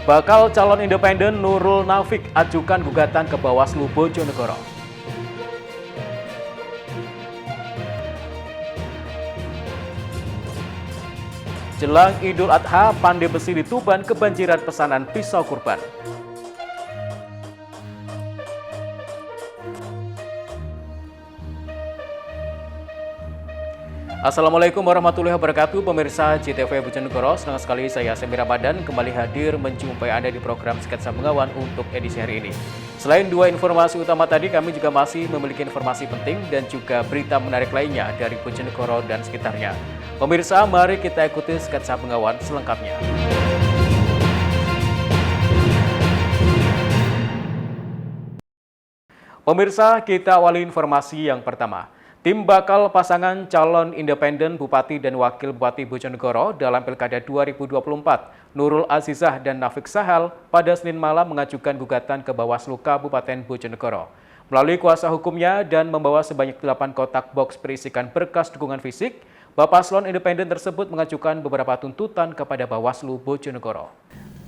Bakal calon independen Nurul Nafik ajukan gugatan ke Bawaslu Bojonegoro. Jelang Idul Adha, Pandai Besi di Tuban kebanjiran pesanan pisau kurban. Assalamualaikum warahmatullahi wabarakatuh, pemirsa JTV Bojonegoro. Senang sekali saya Semi Ramadan kembali hadir menjumpai Anda di program Sketsa Bengawan untuk edisi hari ini. Selain dua informasi utama tadi, kami juga masih memiliki informasi penting dan juga berita menarik lainnya dari Bojonegoro dan sekitarnya. Pemirsa, mari kita ikuti Sketsa Bengawan selengkapnya. Pemirsa, kita awali informasi yang pertama. Tim bakal pasangan calon independen Bupati dan Wakil Bupati Bojonegoro dalam Pilkada 2024, Nurul Azizah dan Nafik Sahal, pada Senin malam mengajukan gugatan ke Bawaslu Kabupaten Bojonegoro. Melalui kuasa hukumnya dan membawa sebanyak 8 kotak box berisikan berkas dukungan fisik, Bapaslon independen tersebut mengajukan beberapa tuntutan kepada Bawaslu Bojonegoro.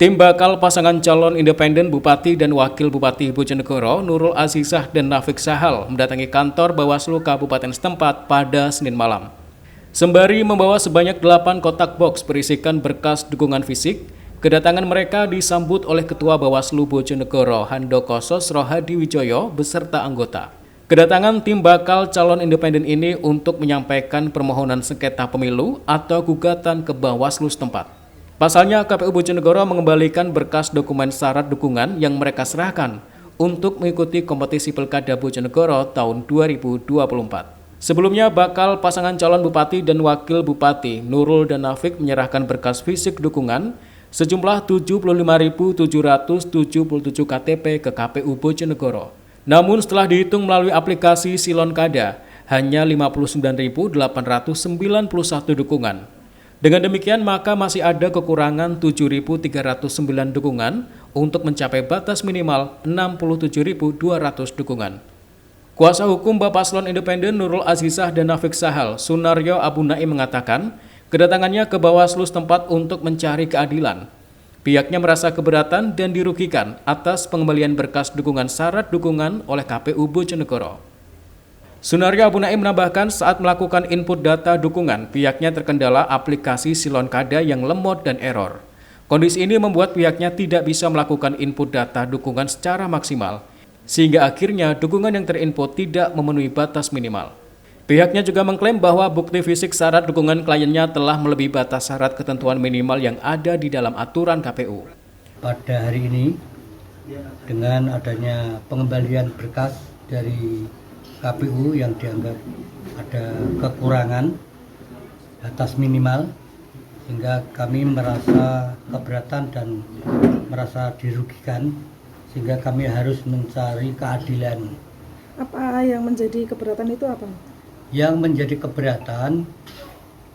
Tim bakal pasangan calon independen Bupati dan Wakil Bupati Bojonegoro, Nurul Azizah dan Nafik Sahal, mendatangi kantor Bawaslu Kabupaten setempat pada Senin malam. Sembari membawa sebanyak 8 kotak box berisikan berkas dukungan fisik, kedatangan mereka disambut oleh Ketua Bawaslu Bojonegoro, Handoko Sosro Hadiwijoyo, beserta anggota. Kedatangan tim bakal calon independen ini untuk menyampaikan permohonan sengketa pemilu atau gugatan ke Bawaslu setempat. Pasalnya, KPU Bojonegoro mengembalikan berkas dokumen syarat dukungan yang mereka serahkan untuk mengikuti kompetisi Pilkada Bojonegoro tahun 2024. Sebelumnya, bakal pasangan calon Bupati dan Wakil Bupati Nurul dan Nafik menyerahkan berkas fisik dukungan sejumlah 75.777 KTP ke KPU Bojonegoro. Namun setelah dihitung melalui aplikasi Silon Kada, hanya 59.891 dukungan. Dengan demikian, maka masih ada kekurangan 7.309 dukungan untuk mencapai batas minimal 67.200 dukungan. Kuasa hukum Bapaslon independen Nurul Azizah dan Nafik Sahal, Sunaryo Abu Naim, mengatakan kedatangannya ke Bawaslu setempat untuk mencari keadilan. Pihaknya merasa keberatan dan dirugikan atas pengembalian berkas dukungan syarat dukungan oleh KPU Bojonegoro. Sunaryo Abu Naim menambahkan saat melakukan input data dukungan, pihaknya terkendala aplikasi Silon Kada yang lemot dan error. Kondisi ini membuat pihaknya tidak bisa melakukan input data dukungan secara maksimal, sehingga akhirnya dukungan yang terinput tidak memenuhi batas minimal. Pihaknya juga mengklaim bahwa bukti fisik syarat dukungan kliennya telah melebihi batas syarat ketentuan minimal yang ada di dalam aturan KPU. Pada hari ini, dengan adanya pengembalian berkas dari KPU yang dianggap ada kekurangan batas minimal, sehingga kami merasa keberatan dan merasa dirugikan, sehingga kami harus mencari keadilan. Apa yang menjadi keberatan itu apa? Yang menjadi keberatan,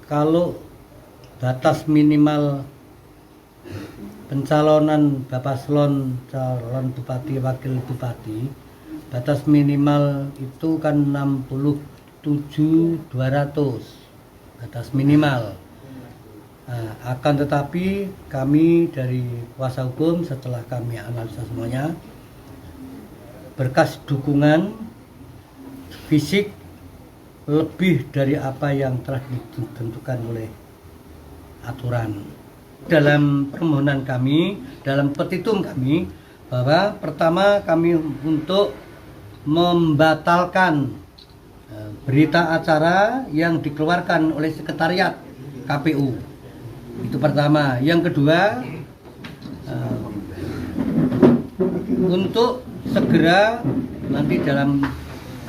kalau batas minimal pencalonan Bapaslon calon Bupati Wakil Bupati, batas minimal itu kan 67.200 batas minimal. Nah, akan tetapi kami dari kuasa hukum setelah kami analisa semuanya, berkas dukungan fisik lebih dari apa yang telah ditentukan oleh aturan. Dalam permohonan kami, dalam petitum kami, bahwa pertama kami untuk membatalkan berita acara yang dikeluarkan oleh sekretariat KPU. Itu pertama. Yang kedua, untuk segera nanti dalam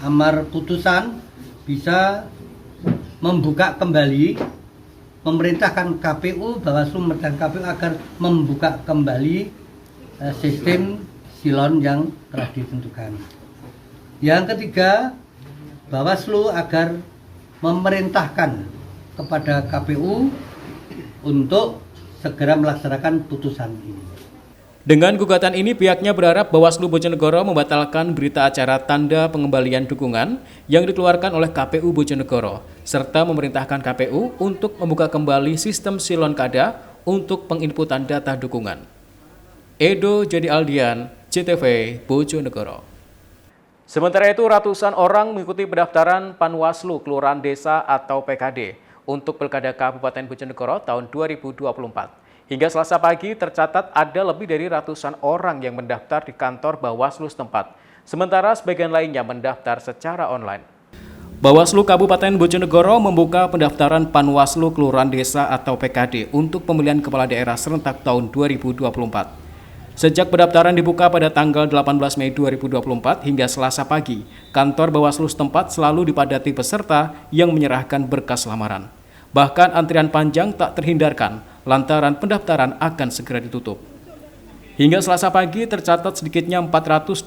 amar putusan bisa membuka kembali, memerintahkan KPU, Bawaslu dan KPU agar membuka kembali sistem silon yang telah ditentukan. Yang ketiga, Bawaslu agar memerintahkan kepada KPU untuk segera melaksanakan putusan ini. Dengan gugatan ini, pihaknya berharap Bawaslu Bojonegoro membatalkan berita acara tanda pengembalian dukungan yang dikeluarkan oleh KPU Bojonegoro, serta memerintahkan KPU untuk membuka kembali sistem Silon Kada untuk penginputan data dukungan. Edo Jadi Aldian, CTV Bojonegoro. Sementara itu, ratusan orang mengikuti pendaftaran Panwaslu Kelurahan Desa atau PKD untuk Pilkada Kabupaten Bojonegoro tahun 2024. Hingga Selasa pagi tercatat ada lebih dari ratusan orang yang mendaftar di kantor Bawaslu setempat, sementara sebagian lainnya mendaftar secara online. Bawaslu Kabupaten Bojonegoro membuka pendaftaran Panwaslu Kelurahan Desa atau PKD untuk pemilihan kepala daerah serentak tahun 2024. Sejak pendaftaran dibuka pada tanggal 18 Mei 2024 hingga Selasa pagi, kantor Bawaslu setempat selalu dipadati peserta yang menyerahkan berkas lamaran. Bahkan antrian panjang tak terhindarkan lantaran pendaftaran akan segera ditutup. Hingga Selasa pagi tercatat sedikitnya 421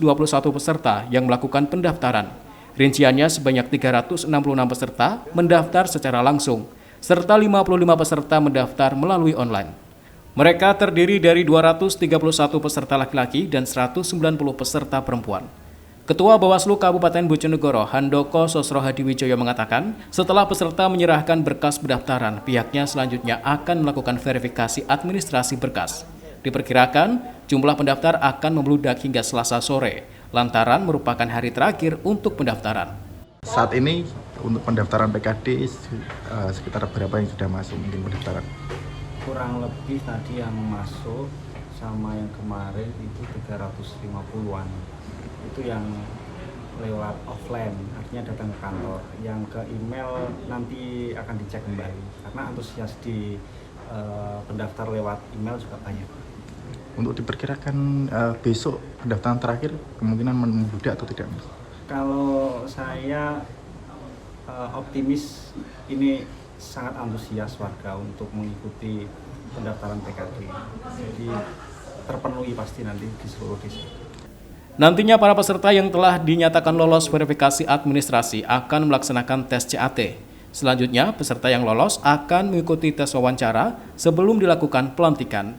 peserta yang melakukan pendaftaran. Rinciannya sebanyak 366 peserta mendaftar secara langsung, serta 55 peserta mendaftar melalui online. Mereka terdiri dari 231 peserta laki-laki dan 190 peserta perempuan. Ketua Bawaslu Kabupaten Bojonegoro, Handoko Sosro Hadiwijoyo mengatakan, setelah peserta menyerahkan berkas pendaftaran, pihaknya selanjutnya akan melakukan verifikasi administrasi berkas. Diperkirakan, jumlah pendaftar akan membludak hingga Selasa sore, lantaran merupakan hari terakhir untuk pendaftaran. Saat ini untuk pendaftaran PKD sekitar berapa yang sudah masuk mungkin pendaftaran? Kurang lebih tadi yang masuk sama yang kemarin itu 350-an. Itu yang lewat offline, artinya datang ke kantor. Yang ke email nanti akan dicek kembali, karena antusias di pendaftar lewat email juga banyak. Untuk diperkirakan besok pendaftaran terakhir kemungkinan membludak atau tidak? Kalau saya optimis ini sangat antusias warga untuk mengikuti pendaftaran PKD. Jadi terpenuhi pasti nanti di seluruh desa. Nantinya para peserta yang telah dinyatakan lolos verifikasi administrasi akan melaksanakan tes CAT. Selanjutnya, peserta yang lolos akan mengikuti tes wawancara sebelum dilakukan pelantikan.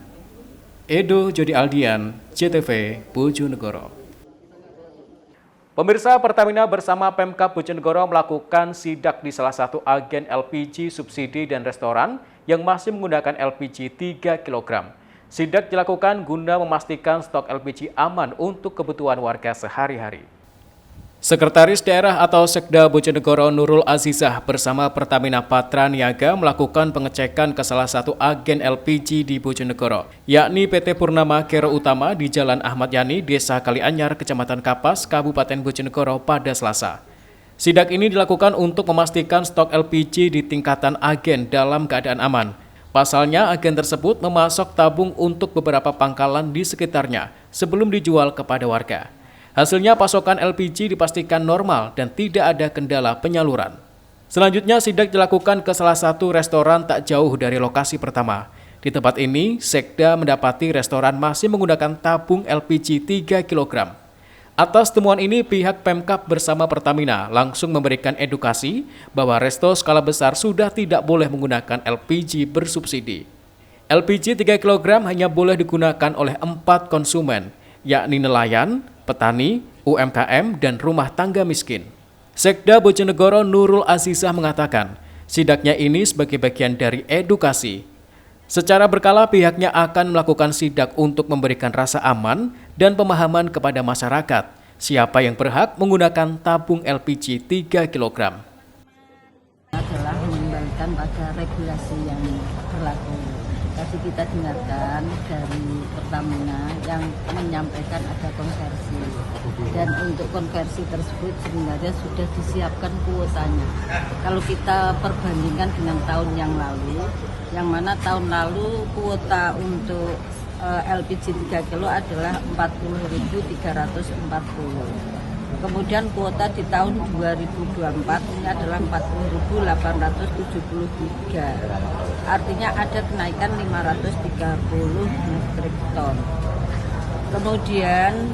Edo Jadi Aldian, CTV Bojonegoro. Pemirsa, Pertamina bersama Pemkab Bojonegoro melakukan sidak di salah satu agen LPG subsidi dan restoran yang masih menggunakan LPG 3 kg. Sidak dilakukan guna memastikan stok LPG aman untuk kebutuhan warga sehari-hari. Sekretaris Daerah atau Sekda Bojonegoro Nurul Azizah bersama Pertamina Patra Niaga melakukan pengecekan ke salah satu agen LPG di Bojonegoro, yakni PT Purnama Kero Utama di Jalan Ahmad Yani, Desa Kalianyar, Kecamatan Kapas, Kabupaten Bojonegoro pada Selasa. Sidak ini dilakukan untuk memastikan stok LPG di tingkatan agen dalam keadaan aman. Pasalnya, agen tersebut memasok tabung untuk beberapa pangkalan di sekitarnya sebelum dijual kepada warga. Hasilnya, pasokan LPG dipastikan normal dan tidak ada kendala penyaluran. Selanjutnya, sidak dilakukan ke salah satu restoran tak jauh dari lokasi pertama. Di tempat ini, Sekda mendapati restoran masih menggunakan tabung LPG 3 kg. Atas temuan ini, pihak Pemkab bersama Pertamina langsung memberikan edukasi bahwa resto skala besar sudah tidak boleh menggunakan LPG bersubsidi. LPG 3 kg hanya boleh digunakan oleh 4 konsumen, yakni nelayan, petani, UMKM, dan rumah tangga miskin. Sekda Bojonegoro Nurul Azizah mengatakan, sidaknya ini sebagai bagian dari edukasi. Secara berkala pihaknya akan melakukan sidak untuk memberikan rasa aman dan pemahaman kepada masyarakat siapa yang berhak menggunakan tabung LPG 3 kg. Adalah mengembalikan pada regulasi yang berlaku. Tadi kita dengarkan dari Pertamina yang menyampaikan ada konversi. Dan untuk konversi tersebut sebenarnya sudah disiapkan kuotanya. Kalau kita perbandingkan dengan tahun yang lalu, yang mana tahun lalu kuota untuk LPG 3 kilo adalah 40.340. Kemudian kuota di tahun 2024 ini adalah 40.873. Artinya ada kenaikan 530 metrik ton. Kemudian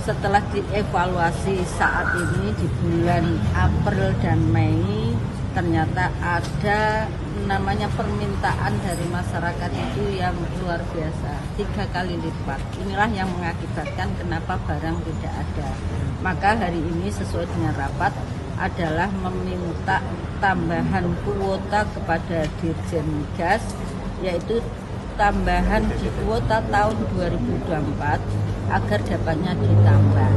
setelah dievaluasi saat ini di bulan April dan Mei, ternyata ada namanya permintaan dari masyarakat itu yang luar biasa, 3 kali lipat. Inilah yang mengakibatkan kenapa barang tidak ada. Maka hari ini sesuai dengan rapat adalah meminta tambahan kuota kepada Dirjen Migas, yaitu tambahan di kuota tahun 2024 agar dapatnya ditambah.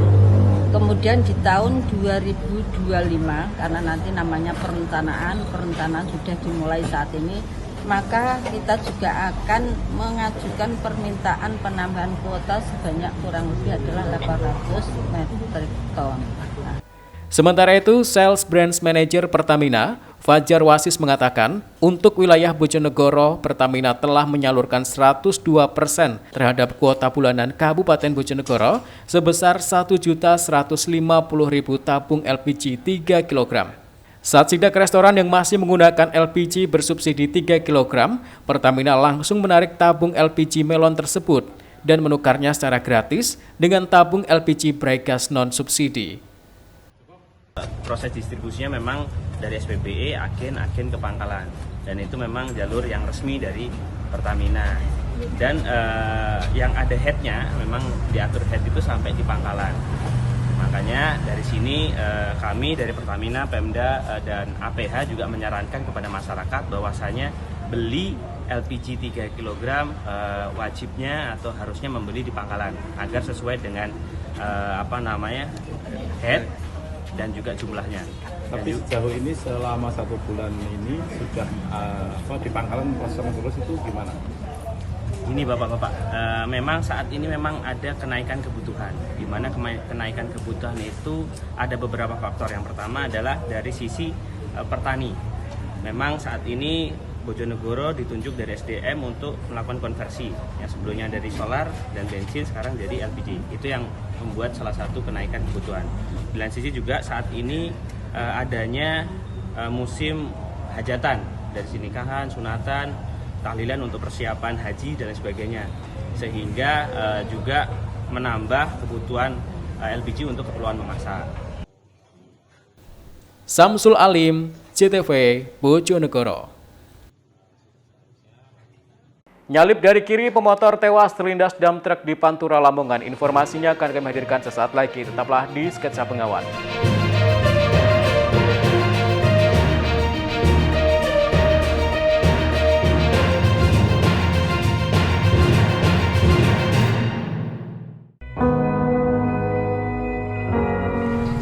Kemudian di tahun 2025 karena nanti namanya perencanaan sudah dimulai saat ini, maka kita juga akan mengajukan permintaan penambahan kuota sebanyak kurang lebih adalah 800 metrik ton. Sementara itu, Sales Branch Manager Pertamina, Fajar Wasis mengatakan, untuk wilayah Bojonegoro, Pertamina telah menyalurkan 102% terhadap kuota bulanan Kabupaten Bojonegoro sebesar 1.150.000 tabung LPG 3 kg. Saat sidak restoran yang masih menggunakan LPG bersubsidi 3 kg, Pertamina langsung menarik tabung LPG melon tersebut dan menukarnya secara gratis dengan tabung LPG Biogas non-subsidi. Proses distribusinya memang dari SPBE, agen ke Pangkalan, dan itu memang jalur yang resmi dari Pertamina. Dan yang ada headnya memang diatur head itu sampai di Pangkalan. Makanya dari sini kami dari Pertamina, Pemda dan APH juga menyarankan kepada masyarakat bahwasanya beli LPG 3 kg wajibnya atau harusnya membeli di Pangkalan agar sesuai dengan head dan juga jumlahnya. Tapi sejauh ini selama 1 bulan ini sudah di Pangkalan kosong terus itu gimana? Ini Bapak-Bapak, memang saat ini memang ada kenaikan kebutuhan, di mana kenaikan kebutuhan itu ada beberapa faktor. Yang pertama adalah dari sisi petani. Memang saat ini Bojonegoro ditunjuk dari SDM untuk melakukan konversi, yang sebelumnya dari solar dan bensin sekarang jadi LPG. Itu yang membuat salah satu kenaikan kebutuhan. Di lain sisi juga saat ini adanya musim hajatan, dari nikahan, sunatan, tahlilan untuk persiapan haji dan lain sebagainya, sehingga juga menambah kebutuhan LPG untuk keperluan memasak. Samsul Alim, CTV, Bojonegoro. Nyalip dari kiri, pemotor tewas terlindas dam truk di Pantura, Lamongan. Informasinya akan kami hadirkan sesaat lagi. Tetaplah di Sketsa Pengawan.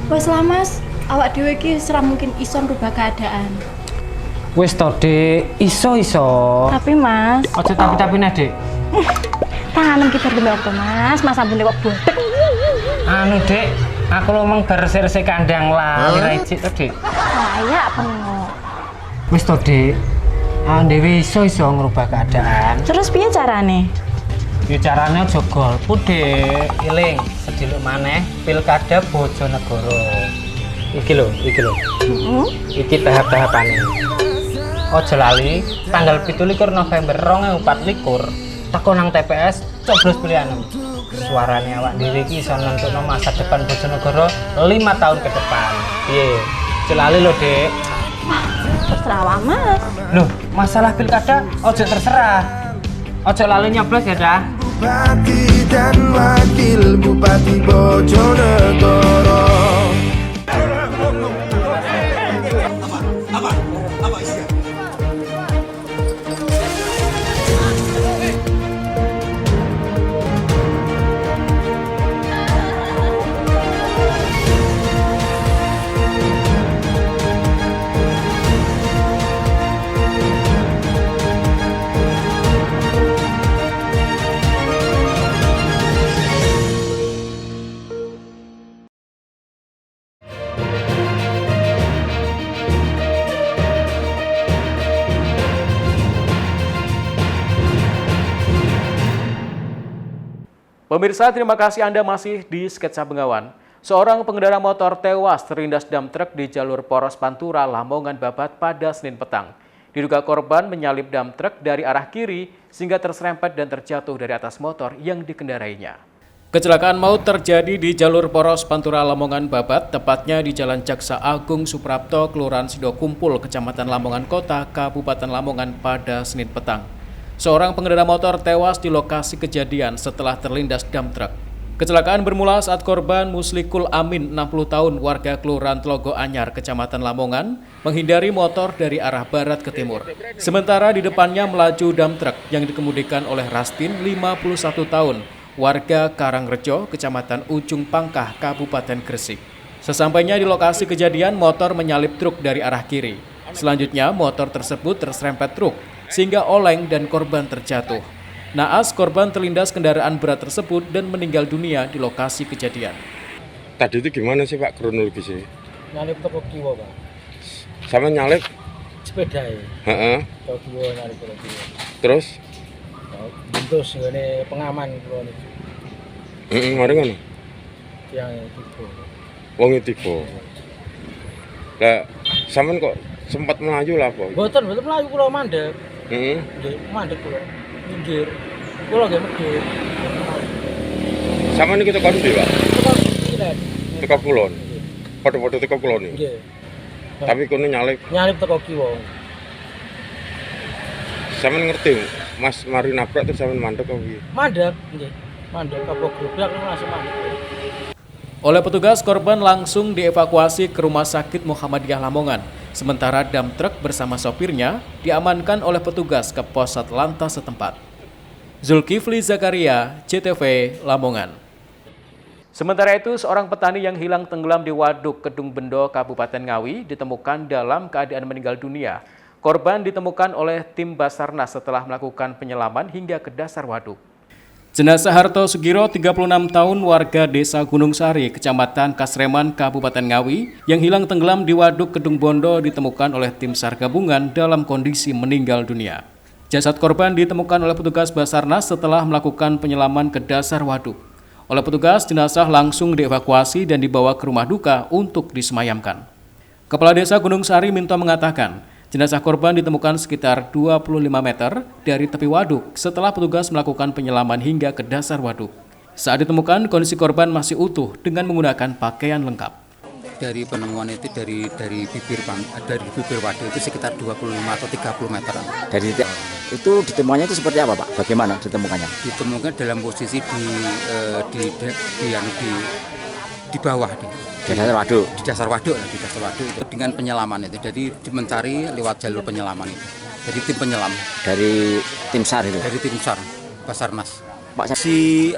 Wes lah Mas, awak dhewe iki ora mungkin iso ngrubah keadaan. Wis to, Dik, iso. Tapi Mas, Ojo tapi-tapi nek, Dik. tangan kita demi apa Mas? Mas ampun kok bodek. Anu, Dik, aku lomong bersih-bersih kandang lah, lecik to, Dik. Kayak pengok. Wis to, Dik. Dewi iso ngrubah keadaan. Terus piye carane? Ya carane aja golput, Dik. Iling sediluk maneh Pilkada Bojonegoro. Iki lho. Iki tahap-tahapane. Ojo lali, tanggal 17 November 2024 teko nang TPS coblos pilihan. Suarane awak dhewe iki iso nentukno masa depan Bojonegoro 5 tahun ke depan. Piye? Ojo lali lho, Dik. Terserah awak Mas. Loh, masalah pilkada ojo terserah. Ojo lali nyoblos ya, dah. Bupati dan Wakil Bupati Bojonegoro. Pemirsa, terima kasih Anda masih di Sketsa Bengawan. Seorang pengendara motor tewas terlindas dam truk di jalur Poros Pantura, Lamongan, Babat pada Senin petang. Diduga korban menyalip dam truk dari arah kiri sehingga terserempet dan terjatuh dari atas motor yang dikendarainya. Kecelakaan maut terjadi di jalur Poros Pantura, Lamongan, Babat, tepatnya di Jalan Jaksa Agung Suprapto, Kelurahan Sidokumpul, Kecamatan Lamongan Kota, Kabupaten Lamongan pada Senin petang. Seorang pengendara motor tewas di lokasi kejadian setelah terlindas dam truk. Kecelakaan bermula saat korban Muslikul Amin, 60 tahun, warga Kelurahan Tlogo Anyar, Kecamatan Lamongan, menghindari motor dari arah barat ke timur. Sementara di depannya melaju dam truk yang dikemudikan oleh Rastin, 51 tahun, warga Karangrejo, Kecamatan Ujung Pangkah, Kabupaten Gresik. Sesampainya di lokasi kejadian, motor menyalip truk dari arah kiri. Selanjutnya, motor tersebut terserempet truk, sehingga oleng dan korban terjatuh. Naas, korban terlindas kendaraan berat tersebut dan meninggal dunia di lokasi kejadian. Tadi itu gimana sih Pak kronologisnya? Nyalip toko kiwa Pak. Sama nyalip? Sepeda ya. Heeh. Toko kiwa nyalip toko kiwa. Terus? Bentus ini pengaman kiwa ini. Mari ngono. Yang tipe. Wong tipe. Lah, sampean kok sempat melaju lah apa? Boten melaju kula mandek. Heeh. Mandek kula. Minggir. Kula nggih medhit. Sampeyan iki tekan ndi, Pak? Tekan kulon. Padha-padha tekan kulon iki. Nggih. Tapi kono nyalip teko kiwa. Sampeyan ngerti, Mas mari nabrak terus sampeyan mandek apa piye? Mandek, nggih. Mandek kapok grobak langsung mandek. Oleh petugas, korban langsung dievakuasi ke Rumah Sakit Muhammadiyah Lamongan. Sementara dam truk bersama sopirnya diamankan oleh petugas ke pos Satlantas setempat. Zulkifli Zakaria, CTV, Lamongan. Sementara itu, seorang petani yang hilang tenggelam di Waduk Kedung Bendo, Kabupaten Ngawi, ditemukan dalam keadaan meninggal dunia. Korban ditemukan oleh tim Basarnas setelah melakukan penyelaman hingga ke dasar waduk. Jenazah Harto Sugiro, 36 tahun, warga Desa Gunung Sari, Kecamatan Kasreman, Kabupaten Ngawi, yang hilang tenggelam di Waduk Kedung Bondo ditemukan oleh tim SAR gabungan dalam kondisi meninggal dunia. Jasad korban ditemukan oleh petugas Basarnas setelah melakukan penyelaman ke dasar waduk. Oleh petugas, jenazah langsung dievakuasi dan dibawa ke rumah duka untuk disemayamkan. Kepala Desa Gunung Sari Minto mengatakan, jenazah korban ditemukan sekitar 25 meter dari tepi waduk setelah petugas melakukan penyelaman hingga ke dasar waduk. Saat ditemukan, kondisi korban masih utuh dengan menggunakan pakaian lengkap. Dari penemuan itu dari bibir waduk itu sekitar 25 atau 30 meter. Dari itu ditemukannya itu seperti apa Pak? Bagaimana ditemukannya? Ditemukan dalam posisi di bawah di dasar waduk itu dengan penyelaman itu. Jadi mencari lewat jalur penyelaman itu. Jadi tim penyelam dari tim SAR itu. Dari tim SAR Basarnas. Si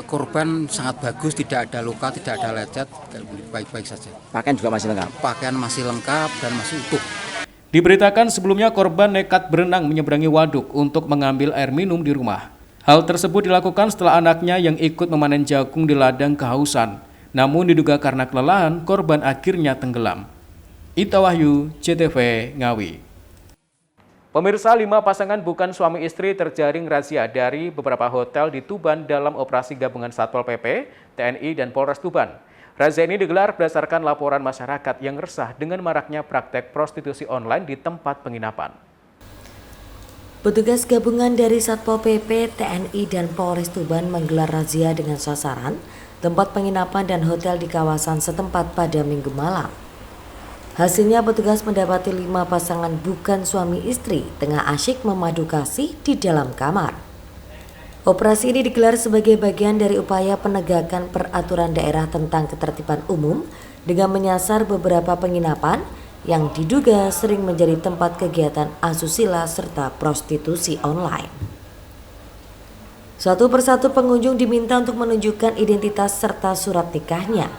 korban sangat bagus, tidak ada luka, tidak ada lecet, baik-baik saja. Pakaian juga masih lengkap. Pakaian masih lengkap dan masih utuh. Diberitakan sebelumnya korban nekat berenang menyeberangi waduk untuk mengambil air minum di rumah. Hal tersebut dilakukan setelah anaknya yang ikut memanen jagung di ladang kehausan. Namun diduga karena kelelahan, korban akhirnya tenggelam. Ita Wahyu, CTV, Ngawi. Pemirsa, 5 pasangan bukan suami istri terjaring razia dari beberapa hotel di Tuban dalam operasi gabungan Satpol PP, TNI, dan Polres Tuban. Razia ini digelar berdasarkan laporan masyarakat yang resah dengan maraknya praktek prostitusi online di tempat penginapan. Petugas gabungan dari Satpol PP, TNI, dan Polres Tuban menggelar razia dengan sasaran tempat penginapan dan hotel di kawasan setempat pada Minggu malam. Hasilnya petugas mendapati 5 pasangan bukan suami istri tengah asyik memadu kasih di dalam kamar. Operasi ini digelar sebagai bagian dari upaya penegakan peraturan daerah tentang ketertiban umum dengan menyasar beberapa penginapan yang diduga sering menjadi tempat kegiatan asusila serta prostitusi online. Satu persatu pengunjung diminta untuk menunjukkan identitas serta surat nikahnya.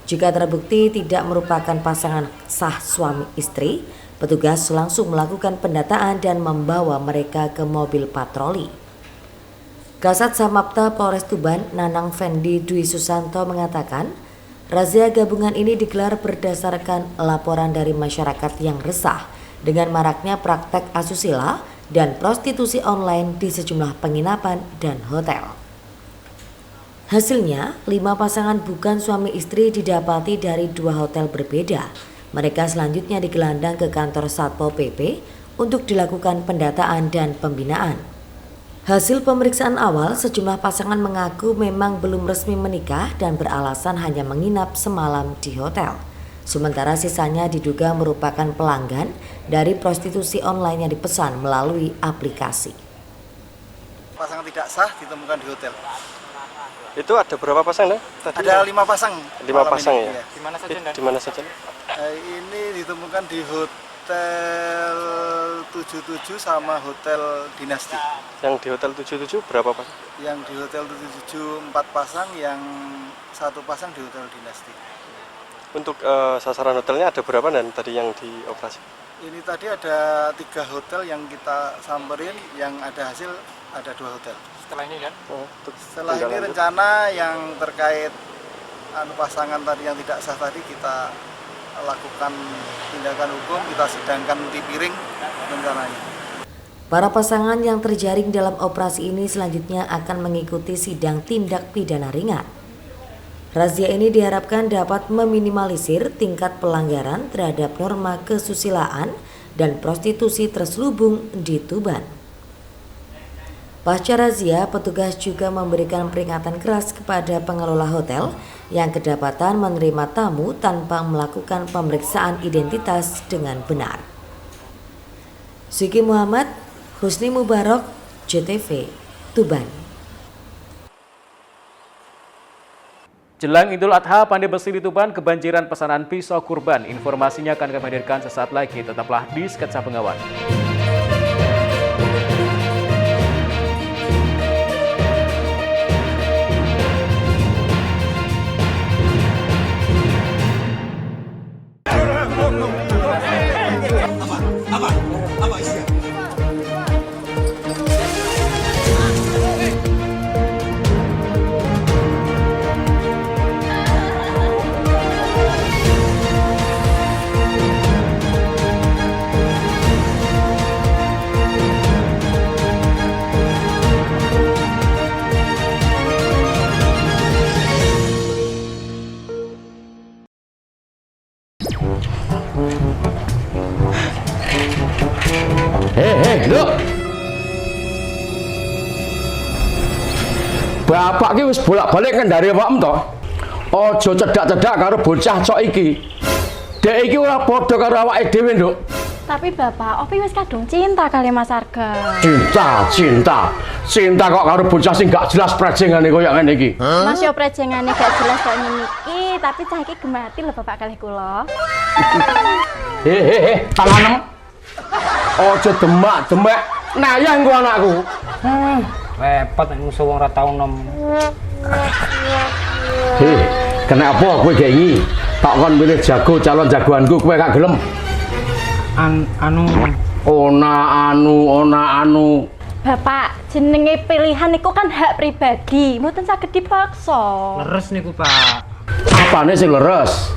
Jika terbukti tidak merupakan pasangan sah suami istri, petugas langsung melakukan pendataan dan membawa mereka ke mobil patroli. Kasat Samapta Polres Tuban, Nanang Fendi Dwi Susanto mengatakan, razia gabungan ini digelar berdasarkan laporan dari masyarakat yang resah dengan maraknya praktek asusila dan prostitusi online di sejumlah penginapan dan hotel. Hasilnya, 5 pasangan bukan suami istri didapati dari 2 hotel berbeda. Mereka selanjutnya digelandang ke kantor Satpol PP untuk dilakukan pendataan dan pembinaan. Hasil pemeriksaan awal, sejumlah pasangan mengaku memang belum resmi menikah dan beralasan hanya menginap semalam di hotel. Sementara sisanya diduga merupakan pelanggan dari prostitusi online yang dipesan melalui aplikasi. Pasangan tidak sah ditemukan di hotel. Itu ada berapa pasang, Nah? Tadi ada 5 pasang. 5 pasang ya? Di mana saja, Di mana saja? Ini ditemukan di Hotel 77 sama Hotel Dinasti. Yang di Hotel 77 berapa pasang? Yang di Hotel 77 4 pasang, yang 1 pasang di Hotel Dinasti. Untuk sasaran hotelnya ada berapa dan tadi yang dioperasi? Ini tadi ada 3 hotel yang kita samperin, yang ada hasil ada 2 hotel. Setelah ini kan? Setelah ini rencana yang terkait pasangan tadi yang tidak sah tadi kita lakukan tindakan hukum, kita sidangkan di piring rencananya. Para pasangan yang terjaring dalam operasi ini selanjutnya akan mengikuti sidang tindak pidana ringan. Razia ini diharapkan dapat meminimalisir tingkat pelanggaran terhadap norma kesusilaan dan prostitusi terselubung di Tuban. Pasca razia, petugas juga memberikan peringatan keras kepada pengelola hotel yang kedapatan menerima tamu tanpa melakukan pemeriksaan identitas dengan benar. Suki Muhammad, Husni Mubarak, JTV, Tuban. Jelang Idul Adha, Pandai Besi di Tuban kebanjiran pesanan pisau kurban. Informasinya akan kami hadirkan sesaat lagi. Tetaplah di Sketsa Bengawan. Apa isinya? Lho. Bapak ki wis bolak-balik ngendari awakmu to. Aja cedak-cedak karo bocah cok iki. Dek iki ora padha karo awake dhewe, Nduk. Tapi Bapak, Opi wis kadung cinta kali Mas Arga. Cinta kok karo bocah sing gak jelas prejengane koyo ngene iki. Mas yo prejengane gak jelas kok ngene iki, tapi cah iki gemati lho Bapak kalih kula. Tanganem. Aja demak-demak. Nayang ku anakku. Repot nek musuh wong ora tau nom. Kenapa kowe gak iki? Tak kon milih jago calon jagoanku kowe gak gelem. Ona anu. Bapak, jenenge pilihan niku kan hak pribadi, mboten saged dipaksa. Leres niku, Pak. Apane sing leres?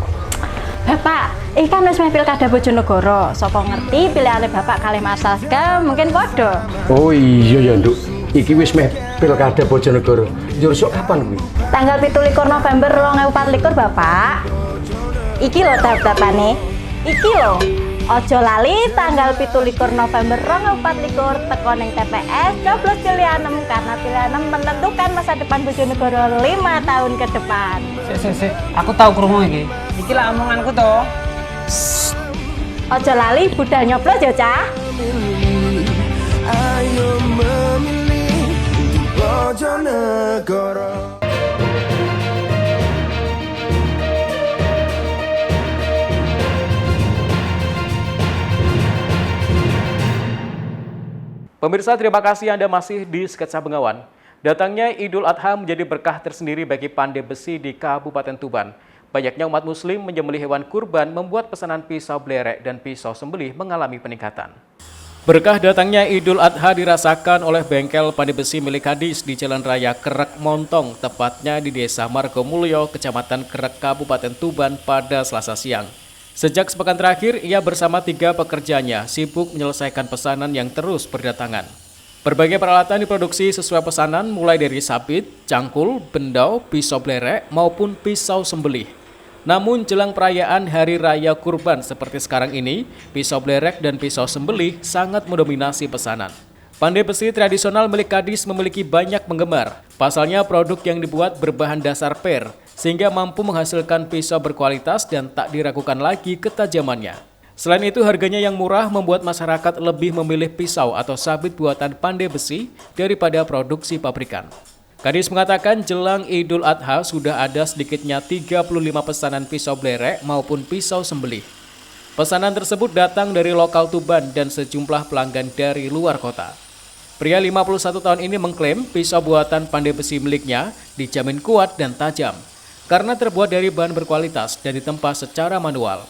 Bapak, iki kan wis meh pilkada Bojonegoro. Sapa ngerti pilihane Bapak kalih Mas Arga mungkin padha. Oh iya ya, Nduk. Iki wis meh pilkada Bojonegoro. Njur sok kapan kuwi? Tanggal 17 November 2024, Bapak. Iki lho daftarane. Iki lho. Ojo lali tanggal 17 November 2024 teko ning TPS coblos pilihan 6 karena pilihan 6 menentukan masa depan Bojonegoro 5 tahun ke depan. Sik. Aku tahu krungu iki. Iki lah omonganku to. Ojo lali budal nyoblos ya, Cah. Ayo memilih untuk Bojonegoro. Pemirsa, terima kasih Anda masih di Sketsa Bengawan. Datangnya Idul Adha menjadi berkah tersendiri bagi Pandai Besi di Kabupaten Tuban. Banyaknya umat muslim menyembelih hewan kurban membuat pesanan pisau belerek dan pisau sembelih mengalami peningkatan. Berkah datangnya Idul Adha dirasakan oleh bengkel Pandai Besi milik Kadis di Jalan Raya Kerek Montong, tepatnya di Desa Margomulyo, Kecamatan Kerek, Kabupaten Tuban pada Selasa siang. Sejak sepekan terakhir, ia bersama 3 pekerjanya sibuk menyelesaikan pesanan yang terus berdatangan. Berbagai peralatan diproduksi sesuai pesanan mulai dari sabit, cangkul, bendau, pisau belerek, maupun pisau sembelih. Namun jelang perayaan Hari Raya Kurban seperti sekarang ini, pisau belerek dan pisau sembelih sangat mendominasi pesanan. Pandai Besi tradisional milik Kadis memiliki banyak penggemar. Pasalnya produk yang dibuat berbahan dasar per, sehingga mampu menghasilkan pisau berkualitas dan tak diragukan lagi ketajamannya. Selain itu, harganya yang murah membuat masyarakat lebih memilih pisau atau sabit buatan Pandai Besi daripada produksi pabrikan. Kadis mengatakan jelang Idul Adha sudah ada sedikitnya 35 pesanan pisau belerek maupun pisau sembelih. Pesanan tersebut datang dari lokal Tuban dan sejumlah pelanggan dari luar kota. Pria 51 tahun ini mengklaim pisau buatan pandai besi miliknya dijamin kuat dan tajam karena terbuat dari bahan berkualitas dan ditempa secara manual.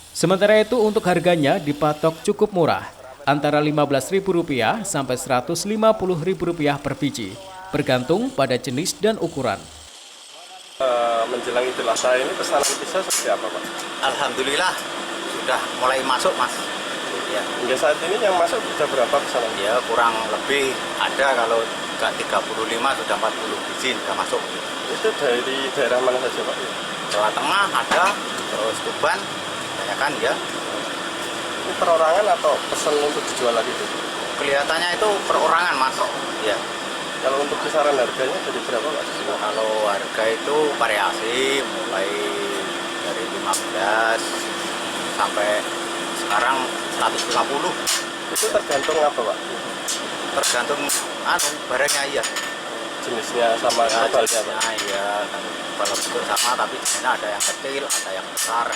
Sementara itu untuk harganya dipatok cukup murah, antara Rp15.000 sampai Rp150.000 per biji, bergantung pada jenis dan ukuran. Menjelang Idul Adha ini pesanan pisau seperti apa, Pak? Alhamdulillah sudah mulai masuk, Mas. Ya. Hingga saat ini yang masuk sudah berapa pesanan? Ya kurang lebih ada, kalau nggak 35 sudah 40 biji sudah masuk. Itu dari daerah mana saja, Pak? Jawa Tengah ada, terus Tuban, banyak kan ya. Ini perorangan atau pesan untuk dijual lagi itu? Kelihatannya itu perorangan, Mas. Ya. Kalau untuk kisaran harganya dari berapa, Pak? Kalau harga itu variasi mulai dari 15 sampai sekarang 150. Itu tergantung apa, Pak? Tergantung barangnya ya. Jenisnya sama ya, tebalnya, Pak? Iya, kalau bentuk sama tapi jenisnya ada yang kecil, ada yang besar.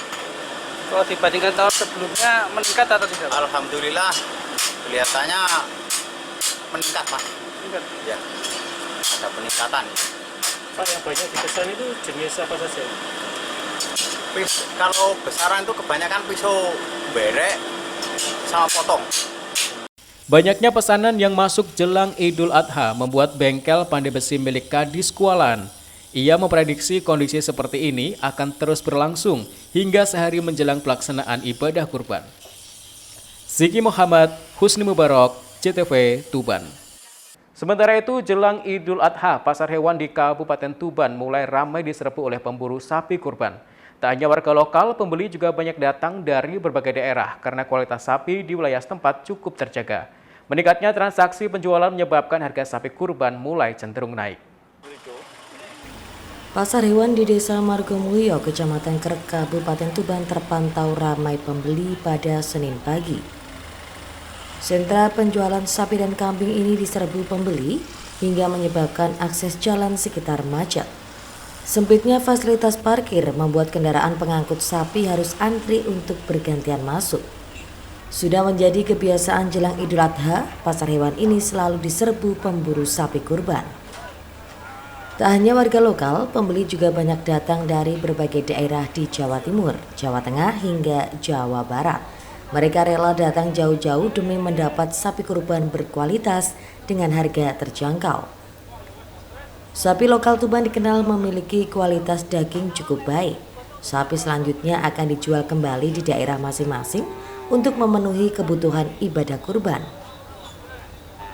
Kalau dibandingkan tahun sebelumnya meningkat atau tidak? Alhamdulillah kelihatannya meningkat, Mas. Meningkat? Ya, ada peningkatan. Pak, yang banyak dipesan itu jenis apa saja? Kalau besaran itu kebanyakan pisau berek sama potong. Banyaknya pesanan yang masuk jelang Idul Adha membuat bengkel pandai besi milik Kadis kualan. Ia memprediksi kondisi seperti ini akan terus berlangsung hingga sehari menjelang pelaksanaan ibadah kurban. Ziki Muhammad, Husni Mubarak, CTV, Tuban. Sementara itu, jelang Idul Adha, pasar hewan di Kabupaten Tuban mulai ramai diserbu oleh pemburu sapi kurban. Tak hanya warga lokal, pembeli juga banyak datang dari berbagai daerah karena kualitas sapi di wilayah setempat cukup terjaga. Meningkatnya transaksi penjualan menyebabkan harga sapi kurban mulai cenderung naik. Pasar hewan di Desa Margomulyo, Kecamatan Krek, Kabupaten Tuban terpantau ramai pembeli pada Senin pagi. Sentra penjualan sapi dan kambing ini diserbu pembeli hingga menyebabkan akses jalan sekitar macet. Sempitnya fasilitas parkir membuat kendaraan pengangkut sapi harus antri untuk bergantian masuk. Sudah menjadi kebiasaan jelang Idul Adha, pasar hewan ini selalu diserbu pemburu sapi kurban. Tak hanya warga lokal, pembeli juga banyak datang dari berbagai daerah di Jawa Timur, Jawa Tengah hingga Jawa Barat. Mereka rela datang jauh-jauh demi mendapat sapi kurban berkualitas dengan harga terjangkau. Sapi lokal Tuban dikenal memiliki kualitas daging cukup baik. Sapi selanjutnya akan dijual kembali di daerah masing-masing untuk memenuhi kebutuhan ibadah kurban.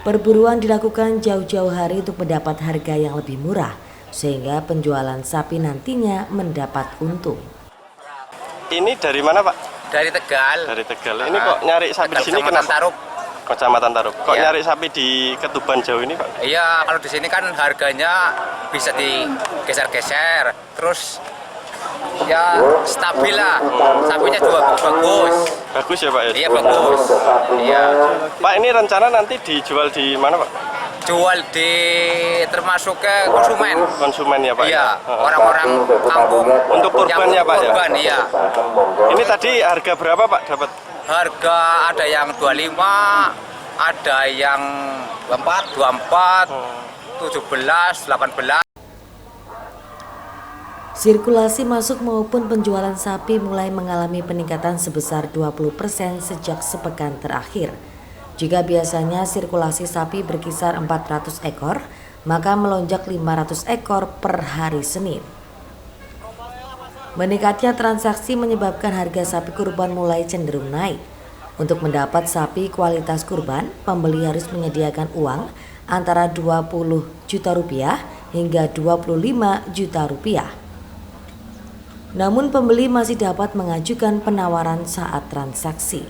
Perburuan dilakukan jauh-jauh hari untuk mendapat harga yang lebih murah, sehingga penjualan sapi nantinya mendapat untung. Ini dari mana, Pak? Dari Tegal. Dari Tegal. Ini kok nyari sapi di sini kenapa? Tarup. Kecamatan Tarup. Kok Ya. nyari sapi di Ketuban jauh ini, Pak? Iya, kalau di sini kan harganya bisa digeser-geser, terus ya stabil lah. Sapinya juga bagus. Bagus ya, Pak? Ya? Iya, bagus. Iya. Pak, ini rencana nanti dijual di mana, Pak? Jual di termasuk ke konsumen. Konsumen ya, Pak? Iya, orang-orang kampung. Untuk kurban ya, Pak? Kurban, ya? iya. Ini tadi harga berapa, Pak, dapat? Harga ada yang 25, ada yang 24, 17, 18. Sirkulasi masuk maupun penjualan sapi mulai mengalami peningkatan sebesar 20% sejak sepekan terakhir. Jika biasanya sirkulasi sapi berkisar 400 ekor, maka melonjak 500 ekor per hari Senin. Meningkatnya transaksi menyebabkan harga sapi kurban mulai cenderung naik. Untuk mendapat sapi kualitas kurban, pembeli harus menyediakan uang antara 20 juta rupiah hingga 25 juta rupiah. Namun pembeli masih dapat mengajukan penawaran saat transaksi.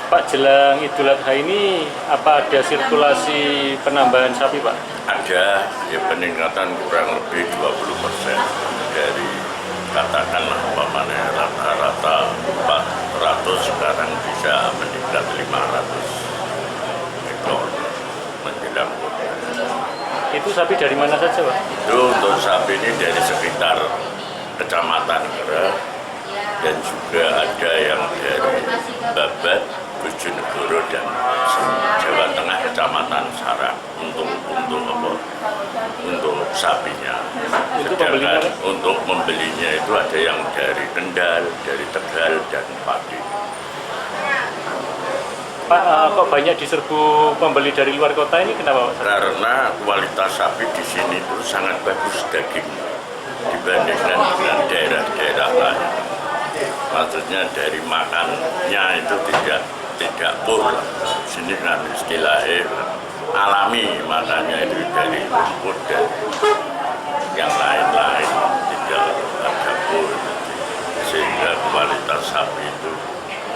Pak, jelang Idul Adha ini apa ada sirkulasi penambahan sapi, Pak? Ada, ya peningkatan kurang lebih 20% dari katakanlah umpamanya rata-rata 400 sekarang bisa meningkat 500 ekor menjadi sapi dari mana saja, Pak? Itu untuk sapi ini dari sekitar kecamatan Gereh dan juga ada yang dari Babat, Bojonegoro dan Jawa Tengah kecamatan Sarang untuk sapinya. Sedangkan untuk membelinya itu ada yang dari Kendal, dari Tegal dan Pati. Pak, kok banyak diserbu pembeli dari luar kota ini kenapa, Pak? Karena kualitas sapi di sini itu sangat bagus daging dibandingkan dengan daerah-daerah lain. Maksudnya dari makannya itu tidak pur. Sini kan istilahnya alami, makannya itu dari rumput dan yang lain-lain, tidak ada pur. Sehingga kualitas sapi itu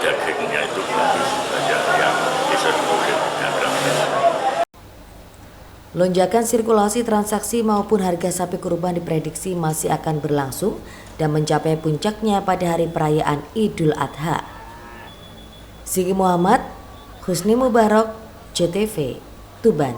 dagingnya itu bagus, banyak yang diserbu dagang. Lonjakan sirkulasi transaksi maupun harga sapi kurban diprediksi masih akan berlangsung dan mencapai puncaknya pada hari perayaan Idul Adha. Sigi Muhammad, Husni Mubarak, JTV, Tuban.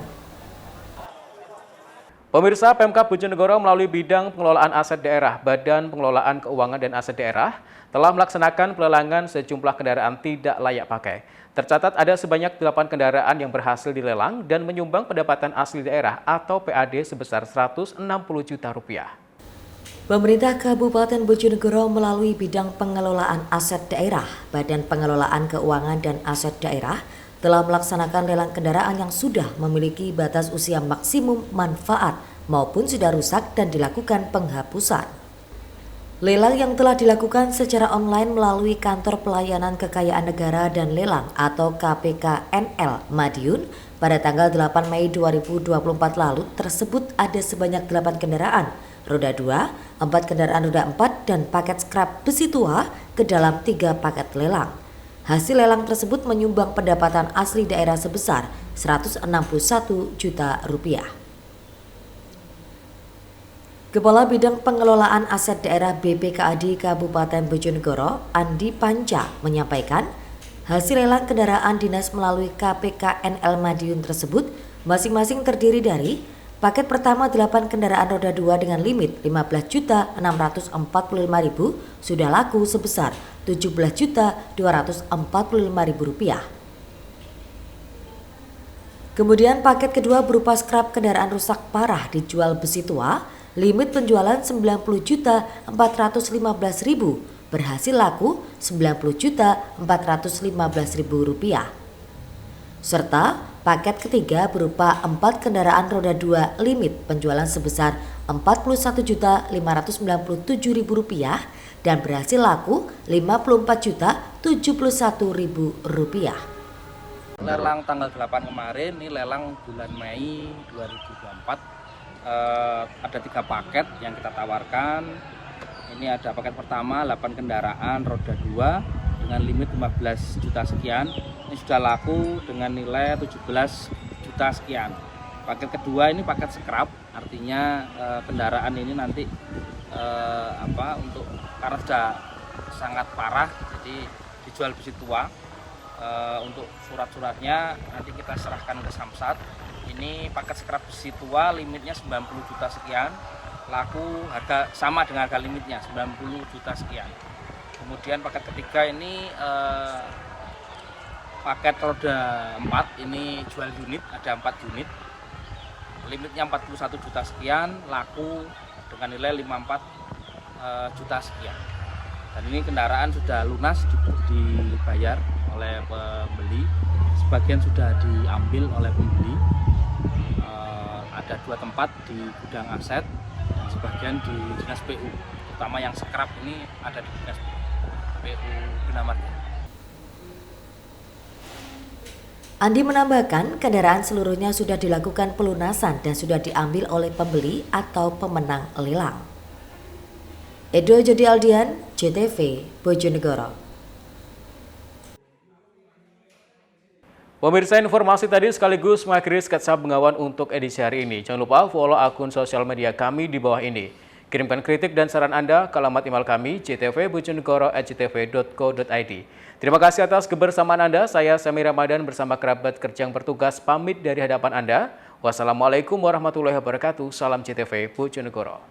Pemirsa, Pemkab Bojonegoro melalui bidang pengelolaan aset daerah, Badan Pengelolaan Keuangan dan Aset Daerah, telah melaksanakan pelelangan sejumlah kendaraan tidak layak pakai. Tercatat ada sebanyak 8 kendaraan yang berhasil dilelang dan menyumbang pendapatan asli daerah atau PAD sebesar Rp160 juta. Pemerintah Kabupaten Bojonegoro melalui bidang pengelolaan aset daerah, Badan Pengelolaan Keuangan dan Aset Daerah, telah melaksanakan lelang kendaraan yang sudah memiliki batas usia maksimum manfaat maupun sudah rusak dan dilakukan penghapusan. Lelang yang telah dilakukan secara online melalui Kantor Pelayanan Kekayaan Negara dan Lelang atau KPKNL Madiun pada tanggal 8 Mei 2024 lalu tersebut ada sebanyak 8 kendaraan roda 2, 4 kendaraan roda 4 dan paket scrap besi tua ke dalam 3 paket lelang. Hasil lelang tersebut menyumbang pendapatan asli daerah sebesar Rp161 juta. Kepala Bidang Pengelolaan Aset Daerah BPKAD Kabupaten Bojonegoro, Andi Panca, menyampaikan hasil lelang kendaraan dinas melalui KPKNL Madiun tersebut masing-masing terdiri dari paket pertama 8 kendaraan roda 2 dengan limit Rp15.645.000 sudah laku sebesar Rp17.245.000. Kemudian paket kedua berupa scrap kendaraan rusak parah dijual besi tua, limit penjualan Rp90.415.000, berhasil laku Rp90.415.000. Serta paket ketiga berupa 4 kendaraan roda 2 limit penjualan sebesar Rp44.597.000 dan berhasil laku Rp54.071.000. Lelang tanggal 8 kemarin, ini lelang bulan Mei 2024. Ada 3 paket yang kita tawarkan. Ini ada paket pertama 8 kendaraan roda 2 dengan limit 15 juta sekian. Ini sudah laku dengan nilai 17 juta sekian. Paket kedua ini paket scrap, artinya kendaraan ini nanti untuk karena sudah sangat parah, jadi dijual besi tua. Untuk surat-suratnya nanti kita serahkan ke Samsat. Ini paket scrap besi tua limitnya 90 juta sekian, laku harga sama dengan harga limitnya 90 juta sekian. Kemudian paket ketiga ini paket roda 4, ini jual unit, ada 4 unit, limitnya 41 juta sekian, laku dengan nilai 54 juta sekian. Dan ini kendaraan sudah lunas dibayar oleh pembeli, sebagian sudah diambil oleh pembeli. Ada 2 tempat di gudang aset dan sebagian di dinas PU, terutama yang scrap ini ada di dinas PU Benamarga. Andi menambahkan kendaraan seluruhnya sudah dilakukan pelunasan dan sudah diambil oleh pembeli atau pemenang lelang. Edo Jody Aldian, JTV, Bojonegoro. Pemirsa, informasi tadi sekaligus mengakhiri sketsa Bengawan untuk edisi hari ini. Jangan lupa follow akun sosial media kami di bawah ini. Kirimkan kritik dan saran Anda ke alamat email kami jtv.bojonegoro@jtv.co.id. Terima kasih atas kebersamaan Anda. Saya Sami Ramadan bersama kerabat kerja yang bertugas pamit dari hadapan Anda. Wassalamualaikum warahmatullahi wabarakatuh. Salam CTV Bojonegoro.